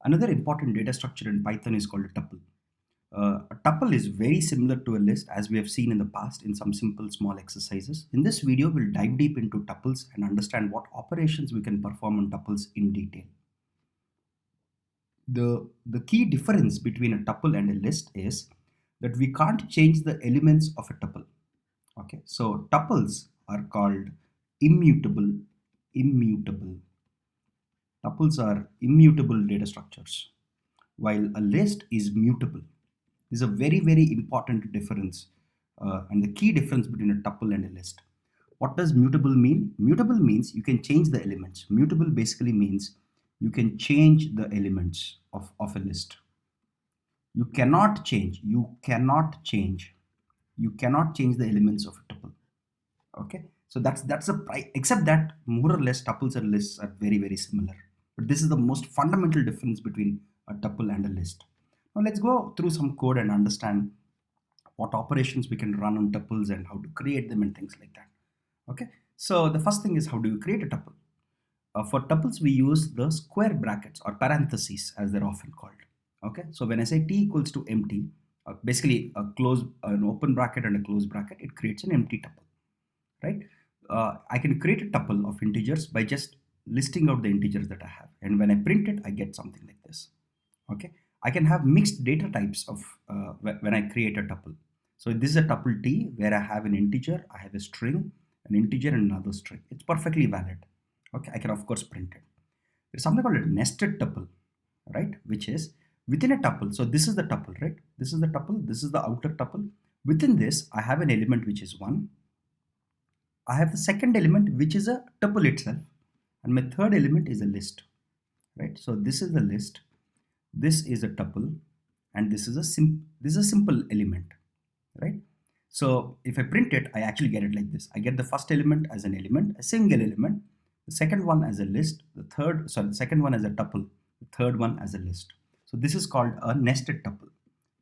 Another important data structure in Python is called a tuple. A tuple is very similar to a list as we have seen in the past in some simple small exercises. In this video, we'll dive deep into tuples and understand what operations we can perform on tuples in detail. The key difference between a tuple and a list is that we can't change the elements of a tuple. Okay, so tuples are called immutable. Tuples are immutable data structures, while a list is mutable. This is a very, very important difference and the key difference between a tuple and a list. What does mutable mean? Mutable means you can change the elements. Mutable basically means you can change the elements of a list. You cannot change the elements of a tuple. Okay, so that's a except that more or less tuples and lists are very, very similar. But this is the most fundamental difference between a tuple and a list. Now let's go through some code and understand what operations we can run on tuples and how to create them and things like that. Okay, so the first thing is, how do you create a tuple? For tuples, we use the square brackets or parentheses as they're often called. Okay, so when I say t equals to empty, basically an open bracket and a closed bracket, it creates an empty tuple, right? I can create a tuple of integers by just listing out the integers that I have, and when I print it, I get something like this. Okay, I can have mixed data types of when I create a tuple. So this is a tuple t where I have an integer, I have a string, an integer, and another string. It's perfectly valid. Okay, I can of course print it. There's something called a nested tuple, right? Which is within a tuple. So this is the tuple, right? This is the tuple. This is the outer tuple. Within this, I have an element which is 1. I have the second element which is a tuple itself, and my third element is a list, right? So this is the list, this is a tuple, and this is a simple element, right? So if I print it, I actually get it like this. I get the first element as an element, a single element, the second one as a list, the second one as a tuple, the third one as a list. So this is called a nested tuple.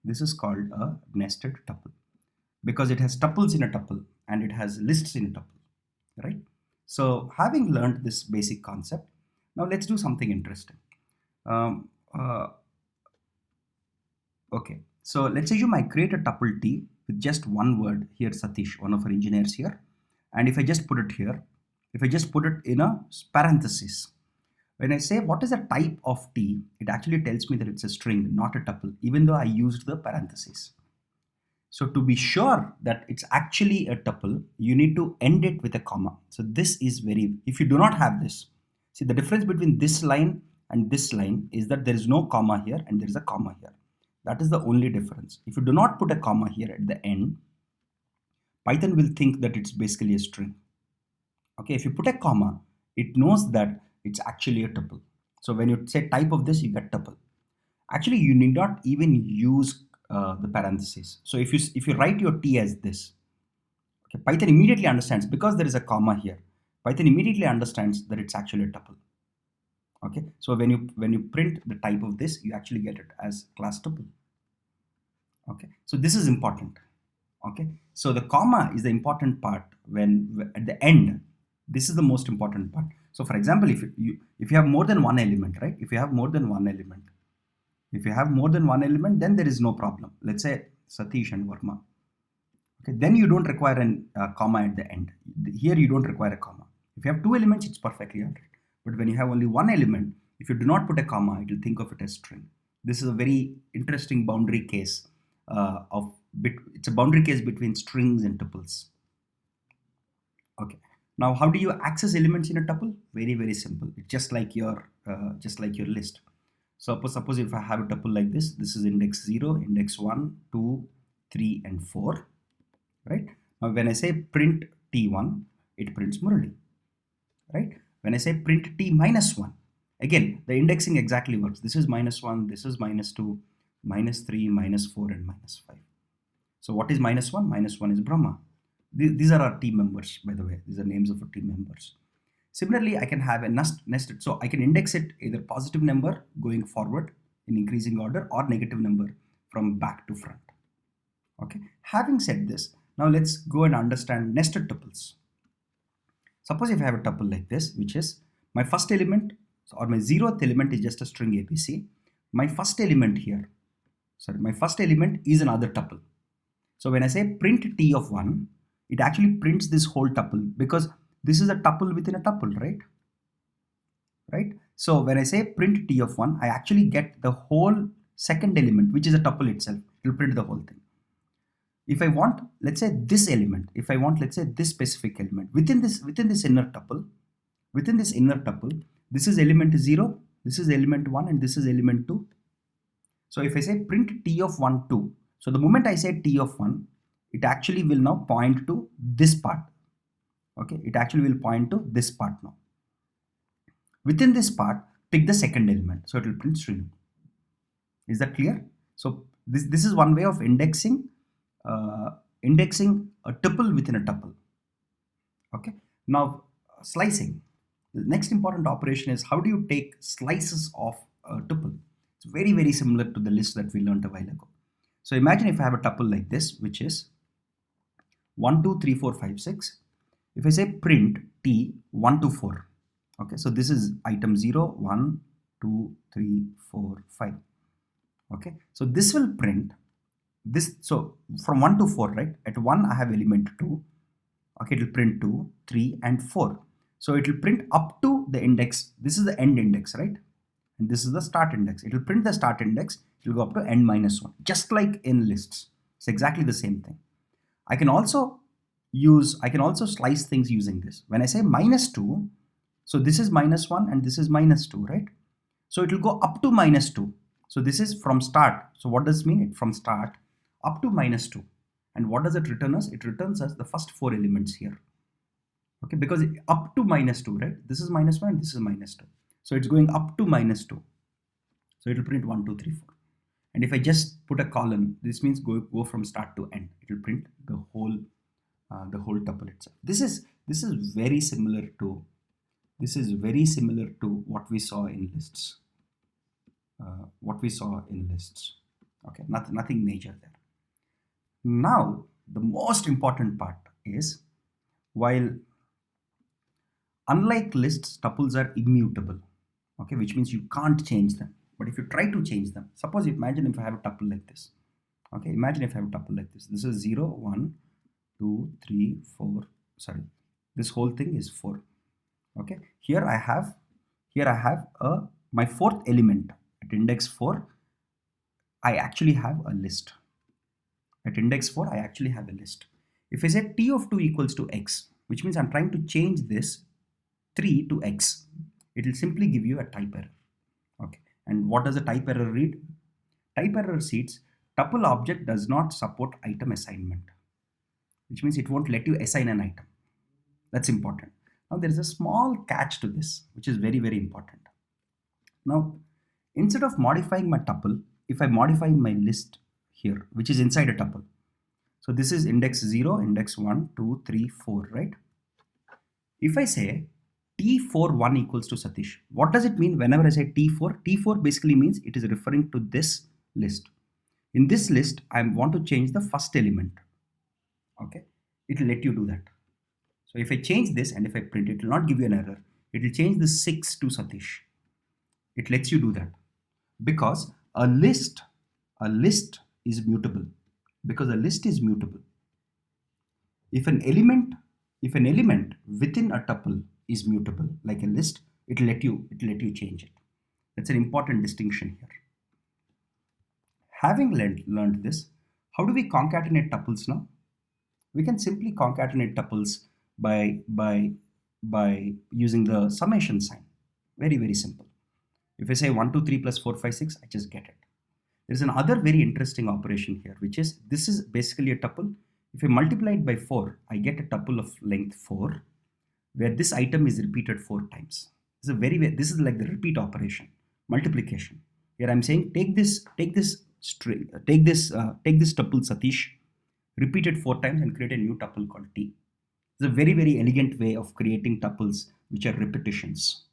This is called a nested tuple because it has tuples in a tuple and it has lists in a tuple, right? So having learned this basic concept, now let's do something interesting. Okay, so let's assume I create a tuple t with just one word here, Satish, one of our engineers here. And if I just put it here, if I just put it in a parenthesis, when I say what is the type of t, it actually tells me that it's a string, not a tuple, even though I used the parenthesis. So to be sure that it's actually a tuple, you need to end it with a comma. So this is if you do not have this, see the difference between this line and this line is that there is no comma here and there is a comma here. That is the only difference. If you do not put a comma here at the end, Python will think that it's basically a string. Okay, if you put a comma, it knows that it's actually a tuple. So when you say type of this, you get tuple. Actually, you need not even use the parentheses. So if you write your t as this, okay, Python immediately understands, because there is a comma here, Python immediately understands that it's actually a tuple. Okay, so when you print the type of this, you actually get it as class tuple. Okay, so this is important. Okay, so the comma is the important part. When at the end, this is the most important part. So for example, if you have more than one element, right? If you have more than one element, then there is no problem. Let's say Satish and Verma. Okay, then you don't require a comma at the end. Here you don't require a comma. If you have two elements, it's perfectly all right. But when you have only one element, if you do not put a comma, it will think of it as string. This is a very interesting boundary case it's a boundary case between strings and tuples. Okay. Now, how do you access elements in a tuple? Very, very simple. It's just like your list. So suppose if I have a tuple like this, this is index 0, index 1, 2, 3, and 4. Right? Now, when I say print t1, it prints Murali. Right? When I say print t minus 1, again, the indexing exactly works. This is -1, this is -2, -3, -4, and -5. So what is -1? -1 is Brahma. These are our team members, by the way. These are names of our team members. Similarly, I can have a nested. So I can index it either positive number going forward in increasing order or negative number from back to front. Okay. Having said this, now let's go and understand nested tuples. Suppose if I have a tuple like this, which is my first element or my 0th element is just a string ABC. my first element here, my first element is another tuple. So when I say print t of 1, it actually prints this whole tuple because this is a tuple within a tuple, right? So when I say print t of 1, I actually get the whole second element, which is a tuple itself. It will print the whole thing. If I want, let's say this element, if I want, let's say this specific element within this inner tuple, this is element 0, this is element 1, and this is element 2. So if I say print t of 1, 2, so the moment I say t of 1, it actually will now point to this part. Okay, it actually will point to this part now. Within this part, pick the second element. So it will print string. Is that clear? So this is one way of indexing a tuple within a tuple. Okay. Now slicing. The next important operation is how do you take slices of a tuple? It's very, very similar to the list that we learned a while ago. So imagine if I have a tuple like this, which is 1, 2, 3, 4, 5, 6. If I say print t 1 to 4. Okay, so this is item 0, 1, 2, 3, 4, 5. Okay, so this will print this. So from 1 to 4, right? At 1, I have element 2. Okay, it will print 2, 3, and 4. So it will print up to the index. This is the end index, right? And this is the start index. It will print the start index. It will go up to n minus 1, just like in lists. It's exactly the same thing. I can also slice things using this. When I say minus 2, so this is minus 1 and this is minus 2, right? So it will go up to minus 2. So this is from start. So what does it mean? From start up to minus 2. And what does it return us? It returns us the first 4 elements here. Okay, because up to minus 2, right? This is minus 1 and this is minus 2. So it's going up to minus 2. So it will print 1, 2, 3, 4. And if I just put a column, this means go from start to end. It will print the whole tuple itself. This is very similar to what we saw in lists. Okay, nothing major there. Now the most important part is, while unlike lists, tuples are immutable. Okay, which means you can't change them. But if you try to change them, suppose imagine if I have a tuple like this. Okay, imagine if I have a tuple like this. This is 0, 1, 2, 3, 4. Sorry, this whole thing is 4. Okay, here I have my fourth element at index 4. I actually have a list. At index 4, I actually have a list. If I say t of 2 equals to x, which means I'm trying to change this 3 to x, it will simply give you a type error. Okay, and what does a type error read? Type error reads tuple object does not support item assignment, which means it won't let you assign an item. That's important. Now there is a small catch to this, which is very, very important. Now, instead of modifying my tuple, if I modify my list here, which is inside a tuple. So this is index 0, index 1, 2, 3, 4, right? If I say T41 equals to Satish, what does it mean whenever I say T4? T4 basically means it is referring to this list. In this list, I want to change the first element. Okay, it will let you do that. So if I change this and if I print, it will not give you an error. It will change the 6 to Satish. It lets you do that because a list is mutable. Because a list is mutable. If an element within a tuple is mutable, like a list, it will let you change it. That's an important distinction here. Having learned this, how do we concatenate tuples now? We can simply concatenate tuples by using the summation sign. Very, very simple. If I say 1, 2, 3 plus 4, 5, 6, I just get it. There's another very interesting operation here, which is this is basically a tuple. If I multiply it by 4, I get a tuple of length 4, where this item is repeated 4 times. This is like the repeat operation, multiplication. Here I'm saying take this tuple Satish, repeat it 4 times and create a new tuple called T. It's a very, very elegant way of creating tuples which are repetitions.